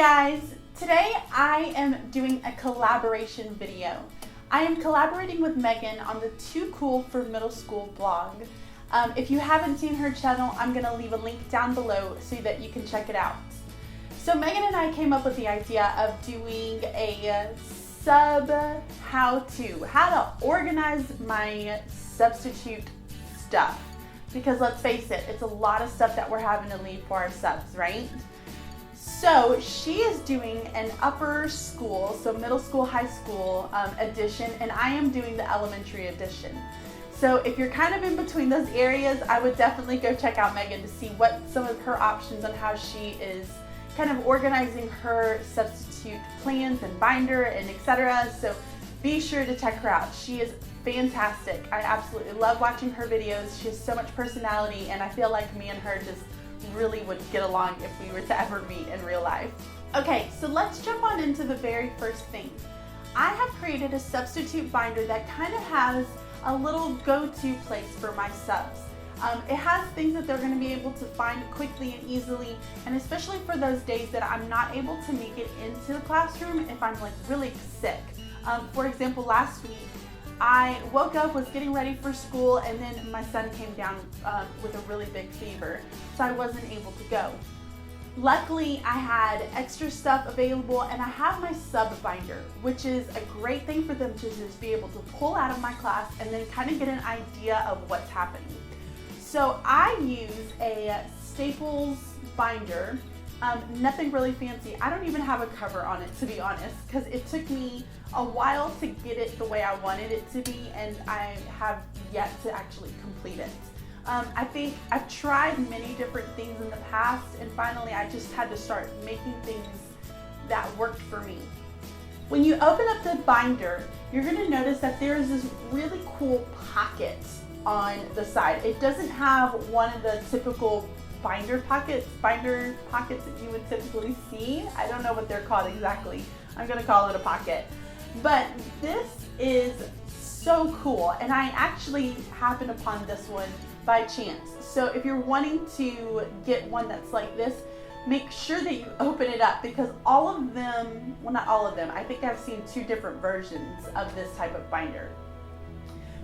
guys, today I am doing a collaboration video. I am collaborating with Megan on the Too Cool for Middle School blog. If you haven't seen her channel, I'm going to leave a link down below so that you can check it out. So Megan and I came up with the idea of doing a how to organize my substitute stuff. Because let's face it, it's a lot of stuff that we're having to leave for our subs, right? So she is doing an upper school, so middle school, high school edition, and I am doing the elementary edition. So if you're kind of in between those areas, I would definitely go check out Megan to see what some of her options on how she is kind of organizing her substitute plans and binder and etc. So be sure to check her out. She is fantastic. I absolutely love watching her videos. She has so much personality, and I feel like me and her just really would get along if we were to ever meet in real life. Okay, so let's jump on into the very first thing. I have created a substitute binder that kind of has a little go-to place for my subs. It has things that they're going to be able to find quickly and easily, and especially for those days that I'm not able to make it into the classroom if I'm like really sick. For example, last week I woke up, was getting ready for school, and then my son came down with a really big fever, so I wasn't able to go. Luckily, I had extra stuff available, and I have my sub binder, which is a great thing for them to just be able to pull out of my class and then kind of get an idea of what's happening. So I use a Staples binder, nothing really fancy. I don't even have a cover on it, to be honest, because it took me a while to get it the way I wanted it to be, and I have yet to actually complete it. I think I've tried many different things in the past, and finally I just had to start making things that worked for me. When you open up the binder, you're going to notice that there is this really cool pocket on the side. It doesn't have one of the typical binder pockets that you would typically see. I don't know what they're called exactly. I'm going to call it a pocket. But this is so cool, and I actually happened upon this one by chance. So if you're wanting to get one that's like this, make sure that you open it up, because all of them, well, not all of them, I think I've seen two different versions of this type of binder.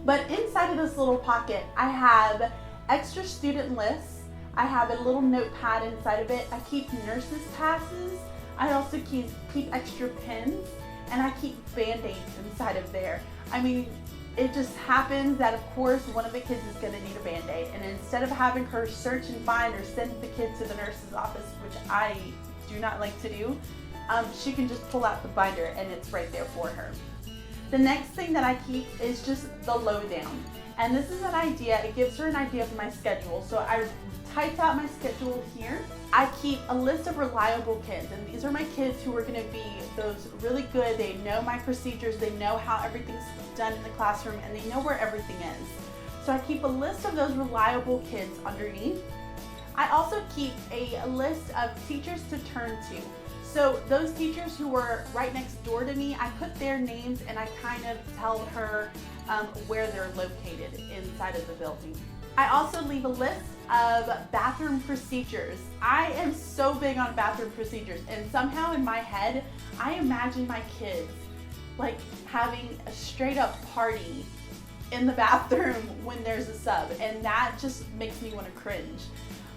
But inside of this little pocket, I have extra student lists. I have a little notepad inside of it. I keep nurses' passes. I also keep extra pens, and I keep Band-Aids inside of there. I mean, it just happens that, of course, one of the kids is going to need a Band-Aid, and instead of having her search and find or send the kid to the nurse's office, which I do not like to do, she can just pull out the binder and it's right there for her. The next thing that I keep is just the lowdown, and this is an idea. It gives her an idea of my schedule. So I typed out my schedule here. I keep a list of reliable kids, and these are my kids who are going to be those really good. They know my procedures, they know how everything's done in the classroom, and they know where everything is. So I keep a list of those reliable kids underneath. I also keep a list of teachers to turn to. So those teachers who were right next door to me, I put their names and I kind of tell her where they're located inside of the building. I also leave a list of bathroom procedures. I am so big on bathroom procedures, and somehow in my head, I imagine my kids like having a straight up party in the bathroom when there's a sub, and that just makes me want to cringe.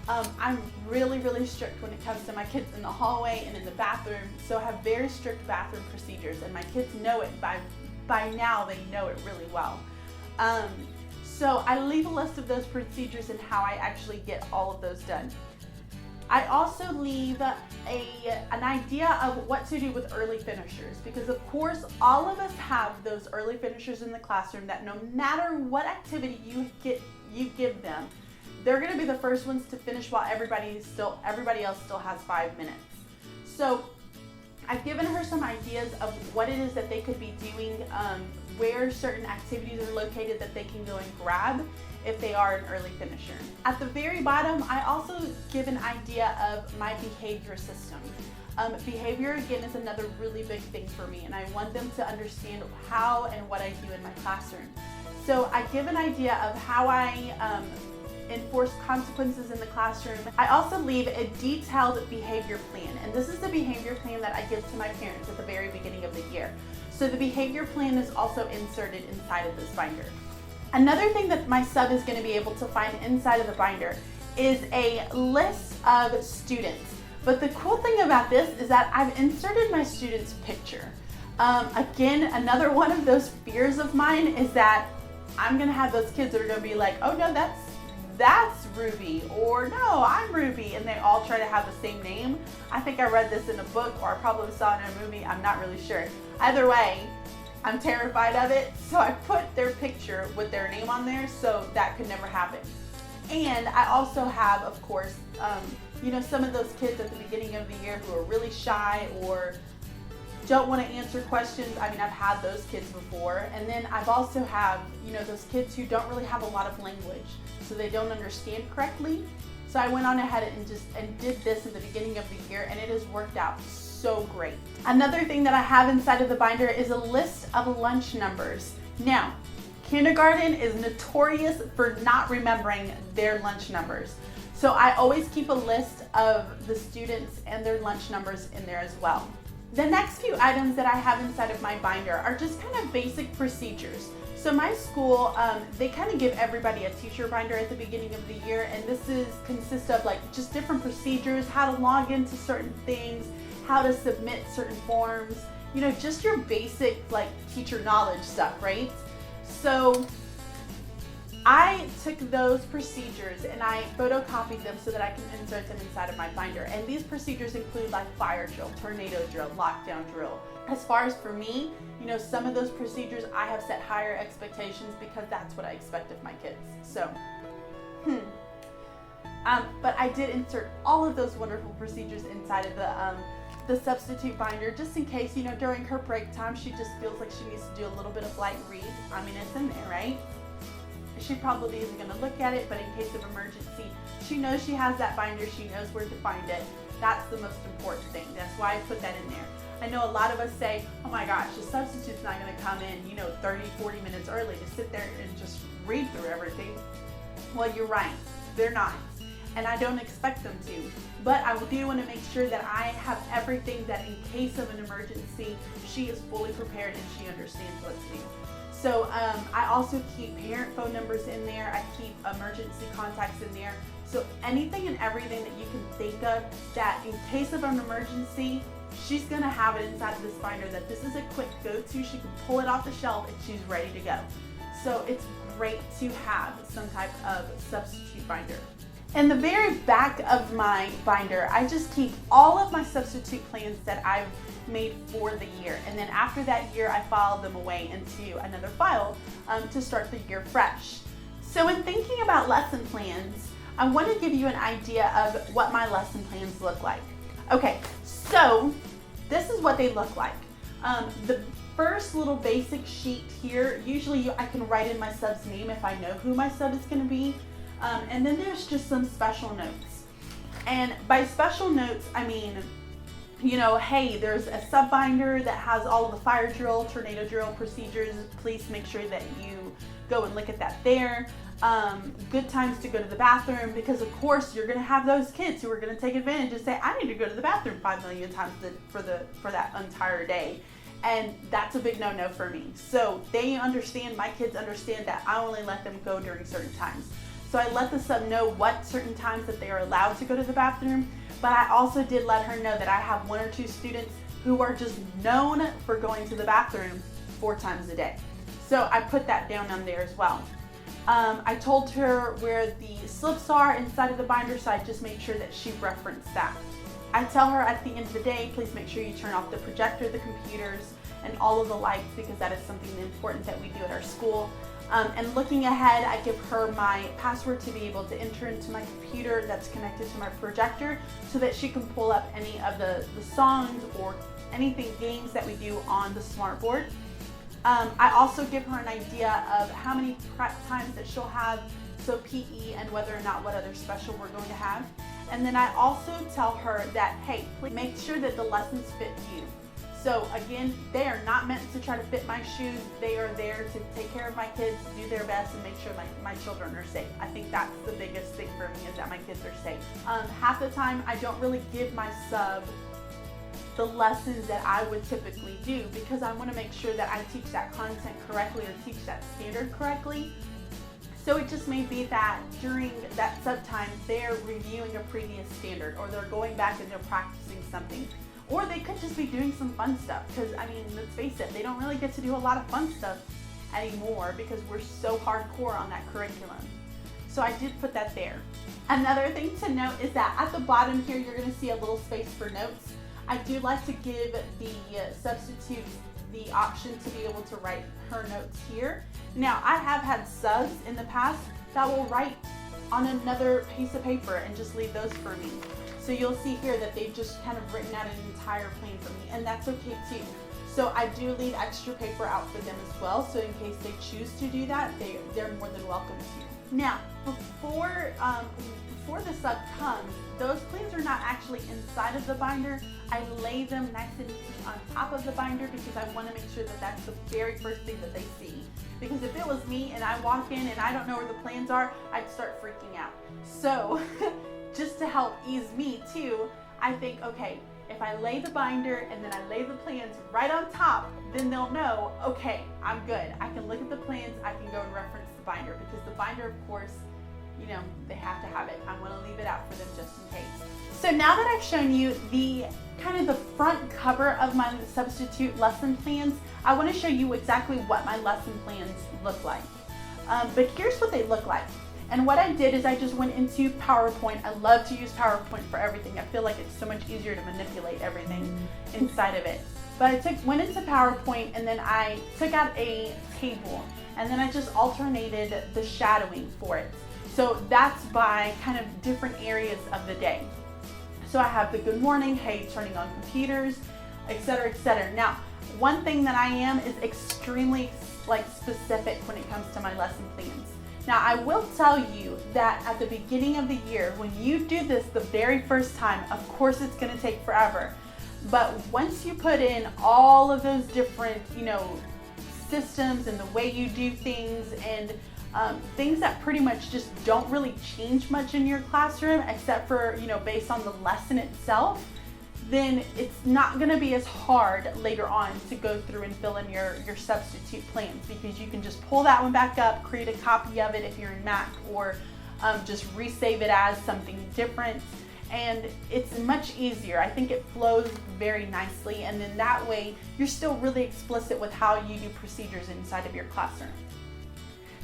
I'm really strict when it comes to my kids in the hallway and in the bathroom, so I have very strict bathroom procedures, and my kids know it. By now they know it really well. So I leave a list of those procedures and how I actually get all of those done. I also leave an idea of what to do with early finishers, because of course all of us have those early finishers in the classroom that no matter what activity you give them, they're going to be the first ones to finish while everybody else still has 5 minutes. So I've given her some ideas of what it is that they could be doing, where certain activities are located that they can go and grab if they are an early finisher. At the very bottom, I also give an idea of my behavior system. Behavior, again, is another really big thing for me, and I want them to understand how and what I do in my classroom. So I give an idea of how I enforce consequences in the classroom. I also leave a detailed behavior plan, and this is the behavior plan that I give to my parents at the very beginning of the year. So the behavior plan is also inserted inside of this binder. Another thing that my sub is going to be able to find inside of the binder is a list of students. But the cool thing about this is that I've inserted my student's picture. Again, another one of those fears of mine is that I'm gonna have those kids that are gonna be like, oh no, that's Ruby, or no, I'm Ruby, and they all try to have the same name. I think I read this in a book, or I probably saw it in a movie, I'm not really sure. Either way, I'm terrified of it, so I put their picture with their name on there so that could never happen. And I also have, of course, some of those kids at the beginning of the year who are really shy or don't want to answer questions. I mean, I've had those kids before. And then I've also have, those kids who don't really have a lot of language, so they don't understand correctly. So I went on ahead and did this at the beginning of the year, and it has worked out so great. Another thing that I have inside of the binder is a list of lunch numbers. Now, kindergarten is notorious for not remembering their lunch numbers. So I always keep a list of the students and their lunch numbers in there as well. The next few items that I have inside of my binder are just kind of basic procedures. So my school, they kind of give everybody a teacher binder at the beginning of the year, and this consists of like just different procedures, how to log into certain things, how to submit certain forms, just your basic like teacher knowledge stuff, right? So I took those procedures and I photocopied them so that I can insert them inside of my binder. And these procedures include like fire drill, tornado drill, lockdown drill. As far as for me, some of those procedures I have set higher expectations because that's what I expect of my kids. So, but I did insert all of those wonderful procedures inside of the substitute binder, just in case, during her break time, she just feels like she needs to do a little bit of light read. I mean, it's in there, right? She probably isn't going to look at it, but in case of emergency, she knows she has that binder, she knows where to find it. That's the most important thing. That's why I put that in there. I know a lot of us say, oh my gosh, the substitute's not going to come in, 30, 40 minutes early to sit there and just read through everything. Well, you're right. They're not. And I don't expect them to. But I do want to make sure that I have everything that in case of an emergency, she is fully prepared and she understands what to do. So I also keep parent phone numbers in there. I keep emergency contacts in there. So anything and everything that you can think of that in case of an emergency, she's gonna have it inside of this binder, that this is a quick go-to. She can pull it off the shelf and she's ready to go. So it's great to have some type of substitute binder. In the very back of my binder, I just keep all of my substitute plans that I've made for the year. And then after that year, I file them away into another file to start the year fresh. So in thinking about lesson plans, I want to give you an idea of what my lesson plans look like. Okay, so this is what they look like. The first little basic sheet here, usually I can write in my sub's name if I know who my sub is going to be. And then there's just some special notes. And by special notes, I mean, hey, there's a sub binder that has all of the fire drill, tornado drill procedures. Please make sure that you go and look at that there. Good times to go to the bathroom, because of course you're going to have those kids who are going to take advantage and say, I need to go to the bathroom 5 million times for that entire day. And that's a big no-no for me. So they understand, my kids understand that I only let them go during certain times. So I let the sub know what certain times that they are allowed to go to the bathroom, but I also did let her know that I have 1 or 2 students who are just known for going to the bathroom 4 times a day. So I put that down on there as well. I told her where the slips are inside of the binder, so I just made sure that she referenced that. I tell her at the end of the day, please make sure you turn off the projector, the computers, and all of the lights, because that is something important that we do at our school. And looking ahead, I give her my password to be able to enter into my computer that's connected to my projector, so that she can pull up any of the songs or anything, games that we do on the smart board. I also give her an idea of how many prep times that she'll have, so PE and whether or not what other special we're going to have. And then I also tell her that, hey, please make sure that the lessons fit you. So again, they are not meant to try to fit my shoes. They are there to take care of my kids, do their best, and make sure my children are safe. I think that's the biggest thing for me, is that my kids are safe. Half the time, I don't really give my sub the lessons that I would typically do, because I want to make sure that I teach that content correctly or teach that standard correctly. So it just may be that during that sub time, they're reviewing a previous standard, or they're going back and they're practicing something. Or they could just be doing some fun stuff, because I mean, let's face it, they don't really get to do a lot of fun stuff anymore because we're so hardcore on that curriculum. So I did put that there. Another thing to note is that at the bottom here, you're gonna see a little space for notes. I do like to give the substitute the option to be able to write her notes here. Now, I have had subs in the past that will write on another piece of paper and just leave those for me. So you'll see here that they've just kind of written out an entire plan for me, and that's okay too. So I do leave extra paper out for them as well, so in case they choose to do that, they're more than welcome to. Now, before the sub comes, those plans are not actually inside of the binder. I lay them nice and neat on top of the binder because I want to make sure that that's the very first thing that they see. Because if it was me and I walk in and I don't know where the plans are, I'd start freaking out. So just to help ease me too, I think, okay, if I lay the binder and then I lay the plans right on top, then they'll know, okay, I'm good. I can look at the plans, I can go and reference the binder, because the binder, of course, you know, they have to have it. I want to leave it out for them just in case. So now that I've shown you the kind of the front cover of my substitute lesson plans, I want to show you exactly what my lesson plans look like. But here's what they look like. And what I did is I just went into PowerPoint. I love to use PowerPoint for everything. I feel like it's so much easier to manipulate everything inside of it. But I went into PowerPoint, and then I took out a table, and then I just alternated the shadowing for it. So that's by kind of different areas of the day. So I have the good morning, hey, turning on computers, etc., etc. Now, one thing that I am is extremely specific when it comes to my lesson plans. Now, I will tell you that at the beginning of the year, when you do this the very first time, of course it's going to take forever. But once you put in all of those different, systems and the way you do things, and things that pretty much just don't really change much in your classroom except for, based on the lesson itself, then it's not going to be as hard later on to go through and fill in your substitute plans, because you can just pull that one back up, create a copy of it if you're in Mac, or just resave it as something different. And it's much easier. I think it flows very nicely, and then that way you're still really explicit with how you do procedures inside of your classroom.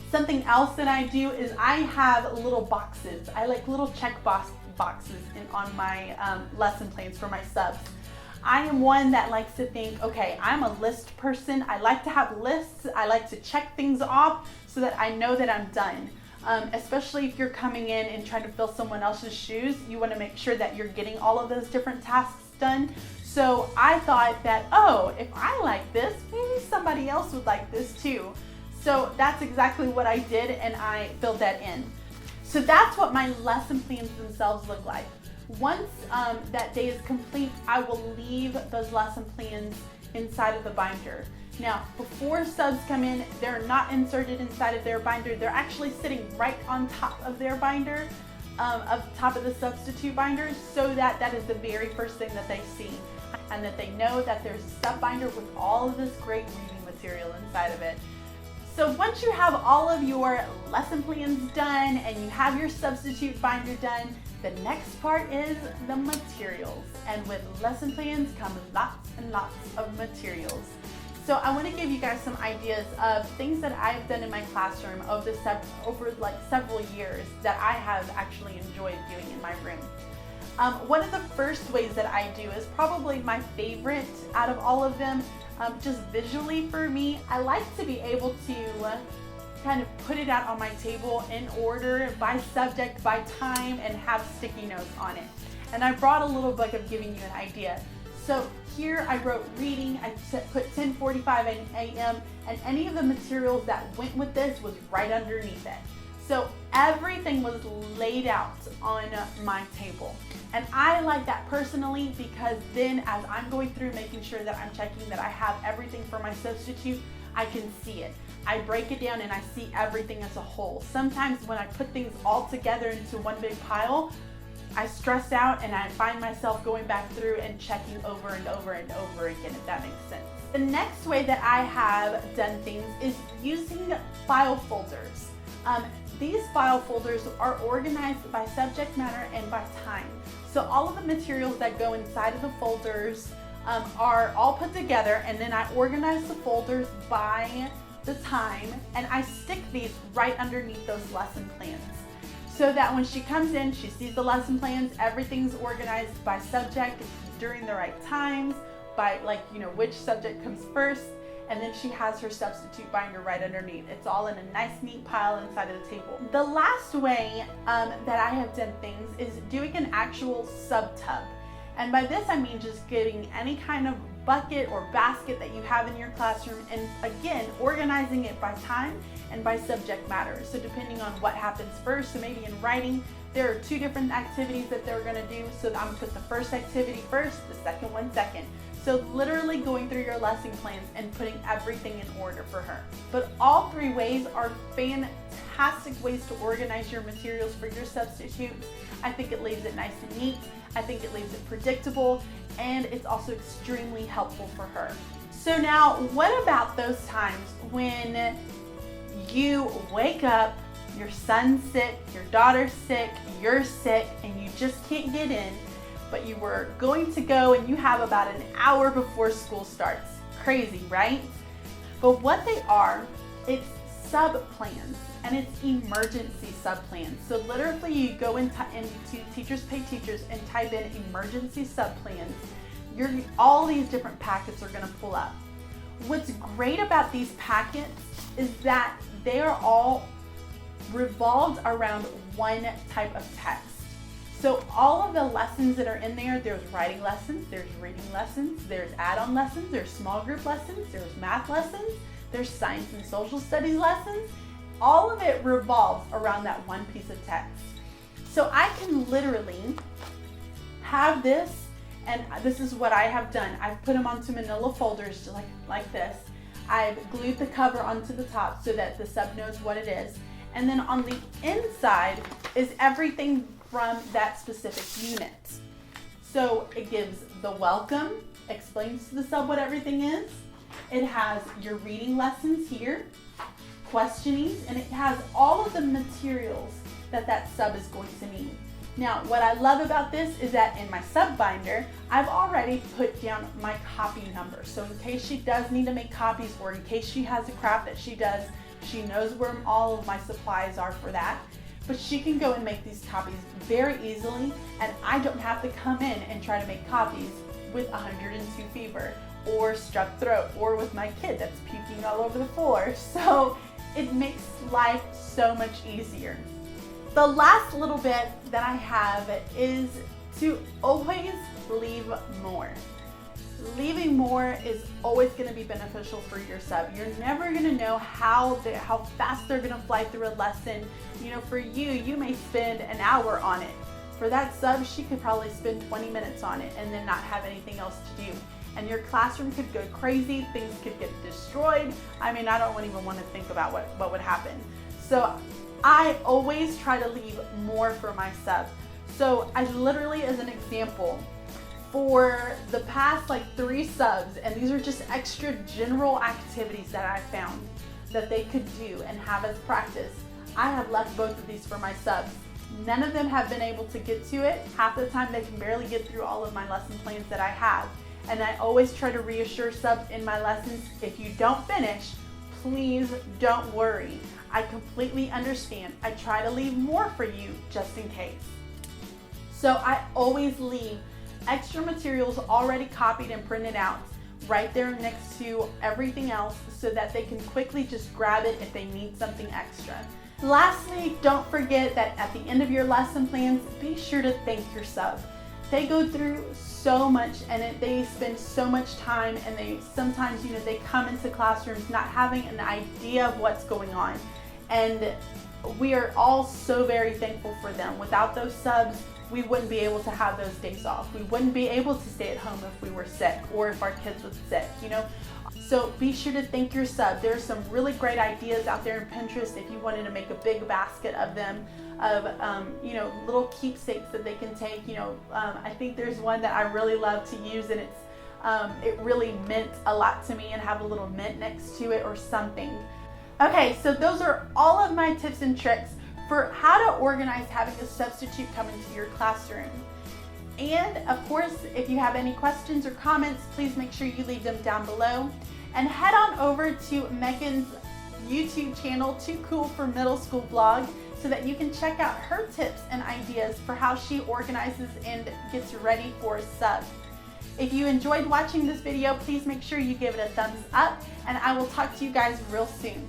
Something else that I do is I have little boxes. I like little check boxes on my lesson plans for my subs. I am one that likes to think, okay, I'm a list person. I like to have lists. I like to check things off so that I know that I'm done. Especially if you're coming in and trying to fill someone else's shoes, you want to make sure that you're getting all of those different tasks done. So I thought that, oh, if I like this, maybe somebody else would like this too. So that's exactly what I did, and I filled that in. So that's what my lesson plans themselves look like. Once that day is complete, I will leave those lesson plans inside of the binder. Now, before subs come in, they're not inserted inside of their binder. They're actually sitting right on top of their binder, top of the substitute binder, so that is the very first thing that they see, and that they know that there's a sub binder with all of this great reading material inside of it. So once you have all of your lesson plans done and you have your substitute binder done, the next part is the materials. And with lesson plans come lots and lots of materials. So I want to give you guys some ideas of things that I've done in my classroom over several years that I have actually enjoyed doing in my room. One of the first ways that I do is probably my favorite out of all of them. Just visually for me, I like to be able to kind of put it out on my table in order by subject, by time, and have sticky notes on it. And I brought a little book of giving you an idea. So here I wrote reading, I put 10:45 a.m. and any of the materials that went with this was right underneath it. So everything was laid out on my table. And I like that personally because then as I'm going through making sure that I'm checking that I have everything for my substitute, I can see it. I break it down and I see everything as a whole. Sometimes when I put things all together into one big pile, I stress out and I find myself going back through and checking over and over and over again, if that makes sense. The next way that I have done things is using file folders. These file folders are organized by subject matter and by time. So all of the materials that go inside of the folders are all put together, and then I organize the folders by the time, and I stick these right underneath those lesson plans. So that when she comes in, she sees the lesson plans, everything's organized by subject during the right times, by which subject comes first, and then she has her substitute binder right underneath. It's all in a nice neat pile inside of the table. The last way that I have done things is doing an actual sub tub. And by this I mean just getting any kind of bucket or basket that you have in your classroom and again organizing it by time and by subject matter. So depending on what happens first, so maybe in writing there are 2 different activities that they're going to do, so I'm going to put the first activity first, the second one second. So literally going through your lesson plans and putting everything in order for her. But all 3 ways are fantastic ways to organize your materials for your substitutes. I think it leaves it nice and neat. I think it leaves it predictable, and it's also extremely helpful for her. So now, what about those times when you wake up, your son's sick, your daughter's sick, you're sick, and you just can't get in, but you were going to go and you have about an hour before school starts? Crazy, right? But what they are, it's sub-plans, and it's emergency sub-plans. So literally you go into Teachers Pay Teachers and type in emergency sub-plans. All these different packets are gonna pull up. What's great about these packets is that they are all revolved around one type of text. So all of the lessons that are in there, there's writing lessons, there's reading lessons, there's add-on lessons, there's small group lessons, there's math lessons, there's science and social studies lessons. All of it revolves around that one piece of text. So I can literally have this, and this is what I have done. I've put them onto manila folders just like this. I've glued the cover onto the top so that the sub knows what it is. And then on the inside is everything from that specific unit. So it gives the welcome, explains to the sub what everything is. It has your reading lessons here, questionings, and it has all of the materials that sub is going to need. Now, what I love about this is that in my sub binder, I've already put down my copy number. So in case she does need to make copies, or in case she has a craft that she does, she knows where all of my supplies are for that. But she can go and make these copies very easily, and I don't have to come in and try to make copies with 102 fever or strep throat or with my kid that's puking all over the floor. So it makes life so much easier. The last little bit that I have is to always leave more. Leaving more is always going to be beneficial for your sub. You're never going to know how fast they're going to fly through a lesson. You know, for you, you may spend an hour on it. For that sub, she could probably spend 20 minutes on it and then not have anything else to do. And your classroom could go crazy, things could get destroyed. I mean, I don't even want to think about what would happen. So I always try to leave more for my sub. So I literally, as an example, for the past 3 subs, and these are just extra general activities that I found that they could do and have as practice, I have left both of these for my subs. None of them have been able to get to it. Half the time they can barely get through all of my lesson plans that I have. And I always try to reassure subs in my lessons, if you don't finish, please don't worry. I completely understand. I try to leave more for you just in case. So I always leave extra materials already copied and printed out right there next to everything else so that they can quickly just grab it if they need something extra. Lastly, don't forget that at the end of your lesson plans, be sure to thank your sub. They go through so much and they spend so much time, and they sometimes, they come into classrooms not having an idea of what's going on. And we are all so very thankful for them. Without those subs, we wouldn't be able to have those days off. We wouldn't be able to stay at home if we were sick or if our kids was sick, you know? So be sure to thank your sub. There are some really great ideas out there in Pinterest if you wanted to make a big basket of them, of you know, little keepsakes that they can take. You know, I think there's one that I really love to use, and it really meant a lot to me, and have a little mint next to it or something. Okay, so those are all of my tips and tricks for how to organize having a substitute come into your classroom. And of course, if you have any questions or comments, please make sure you leave them down below. And head on over to Megan's YouTube channel, Too Cool for Middle School blog, so that you can check out her tips and ideas for how she organizes and gets ready for a sub. If you enjoyed watching this video, please make sure you give it a thumbs up, and I will talk to you guys real soon.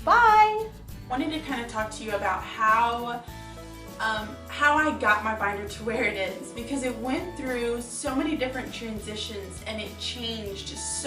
Bye! I wanted to kind of talk to you about how I got my binder to where it is, because it went through so many different transitions and it changed so